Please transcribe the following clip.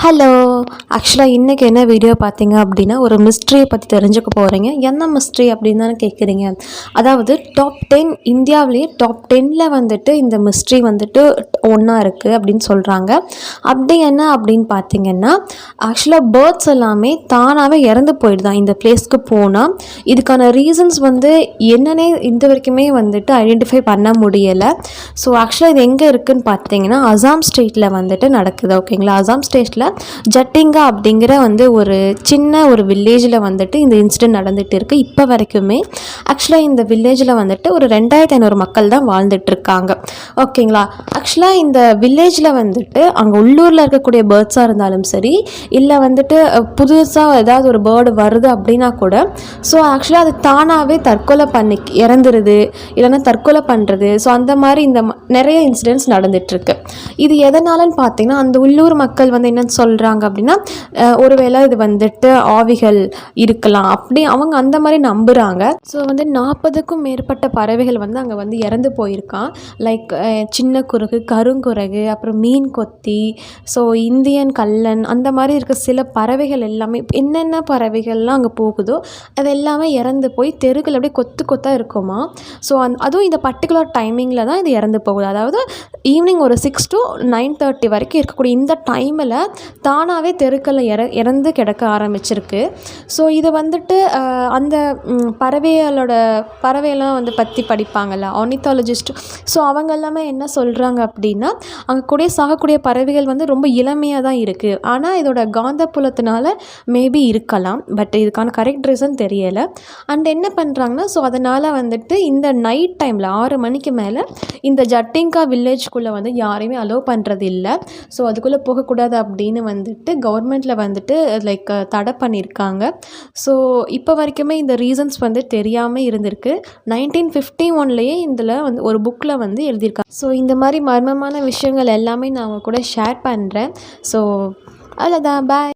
Hello. ஆக்சுவலாக இன்றைக்கி என்ன வீடியோ பார்த்தீங்க அப்படின்னா, ஒரு மிஸ்ட்ரியை பற்றி தெரிஞ்சுக்க போகிறீங்க. என்ன மிஸ்ட்ரி அப்படின்னு தானே கேட்குறீங்க. அதாவது டாப் 10 இந்தியாவிலேயே டாப் 10ல் வந்துட்டு இந்த மிஸ்ட்ரி வந்துட்டு ஒன்றா இருக்குது அப்படின்னு சொல்கிறாங்க. அப்படி என்ன அப்படின்னு பார்த்தீங்கன்னா, ஆக்சுவலாக பேர்ட்ஸ் எல்லாமே தானாகவே இறந்து போயிடுதான் இந்த பிளேஸ்க்கு போனால். இதுக்கான ரீசன்ஸ் வந்து என்னன்னே இந்த வரைக்குமே வந்துட்டு ஐடென்டிஃபை பண்ண முடியலை. ஸோ ஆக்சுவலாக இது எங்கே இருக்குதுன்னு பார்த்தீங்கன்னா, அசாம் ஸ்டேட்டில் வந்துட்டு நடக்குது. ஓகேங்களா. அசாம் ஸ்டேட்டில் ஜட்டிங்கா அப்படிங்கிற வந்து ஒரு சின்ன ஒரு வில்லேஜில் வந்துட்டு இந்த இன்சிடென்ட் நடந்துகிட்டு இருக்குது இப்போ வரைக்குமே. ஆக்சுவலாக இந்த வில்லேஜில் வந்துட்டு ஒரு 2500 மக்கள் தான் வாழ்ந்துட்டுருக்காங்க. ஓகேங்களா. ஆக்சுவலாக இந்த வில்லேஜில் வந்துட்டு அங்கே உள்ளூரில் இருக்கக்கூடிய பேர்ட்ஸாக இருந்தாலும் சரி, இல்லை வந்துட்டு புதுசாக ஏதாவது ஒரு பேர்டு வருது அப்படின்னா கூட, ஸோ ஆக்சுவலாக அது தானாகவே தற்கொலை பண்ணி இறந்துருது, இல்லைன்னா தற்கொலை பண்ணுறது. ஸோ அந்த மாதிரி நிறைய இன்சிடென்ட்ஸ் நடந்துகிட்ருக்கு. இது எதனாலன்னு பார்த்தீங்கன்னா, அந்த உள்ளூர் மக்கள் வந்து என்ன சொல்கிறாங்க அப்படின்னா, ஒருவேளை இது வந்துட்டு ஆவிகள் இருக்கலாம் அப்படி அவங்க அந்த மாதிரி நம்புகிறாங்க. ஸோ வந்து 40க்கும் மேற்பட்ட பறவைகள் வந்து அங்கே வந்து இறந்து போயிருக்கான். லைக் சின்ன குருகு, கருங்குரகு, அப்புறம் மீன் கொத்தி, ஸோ இந்தியன் கல்லன், அந்த மாதிரி இருக்க சில பறவைகள் எல்லாமே என்னென்ன பறவைகள்லாம் அங்கே போகுதோ அது எல்லாமே இறந்து போய் தெருக்கள் அப்படியே கொத்து கொத்தாக இருக்குமா. ஸோ அதுவும் இந்த பர்டிகுலர் டைமிங்கில் தான் இது இறந்து போகுது. அதாவது ஈவினிங் ஒரு 6 to 9:30 வரைக்கும் இருக்கக்கூடிய இந்த டைமில் தானாகவே தெருக்களில் இறந்து கிடக்க ஆரம்பிச்சிருக்கு. ஸோ இதை வந்துட்டு அந்த பறவையெல்லாம் வந்து பற்றி படிப்பாங்கள்ல ஆர்னித்தாலஜிஸ்ட். ஸோ அவங்க எல்லாமே என்ன சொல்கிறாங்க அப்படின்னா, அங்கே கூட சாகக்கூடிய பறவைகள் வந்து ரொம்ப இளமையாக தான் இருக்குது. ஆனால் இதோட காந்தப்புலத்தினால மேபி இருக்கலாம். பட் இதுக்கான கரெக்ட் ரீசன் தெரியலை. அண்ட் என்ன பண்ணுறாங்கன்னா, ஸோ அதனால் வந்துட்டு இந்த நைட் டைமில் 6 மணிக்கு மேலே இந்த ஜட்டிங்கா வில்லேஜ்குள்ளே வந்து யாரையுமே அலோவ் பண்ணுறது இல்லை. ஸோ அதுக்குள்ளே போகக்கூடாது அப்படின்னு வந்துட்டு கவர்மெண்ட்டில் வந்துட்டு லைக் தடை பண்ணியிருக்காங்க. ஸோ இப்போ வரைக்குமே இந்த ரீசன்ஸ் வந்து தெரியாமல் இருந்திருக்கு. 1951லேயே இதில் வந்து ஒரு புக்கில் வந்து எழுதியிருக்காங்க. ஸோ இந்த மாதிரி மர்மமான விஷயங்கள் எல்லாமே நான் அவங்க கூட ஷேர் பண்ணுறேன். ஸோ அவ்வளோதான். பாய்.